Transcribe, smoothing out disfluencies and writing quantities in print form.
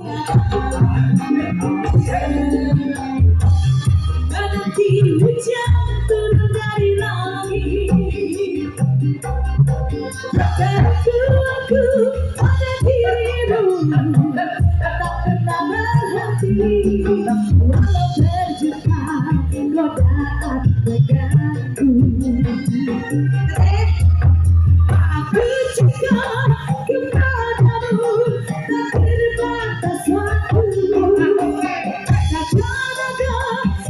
Menanti hujan turun dari langit. Terku aku pada dirimu, tak pernah berhenti. Walau terjebak godaan mengganggu. Aku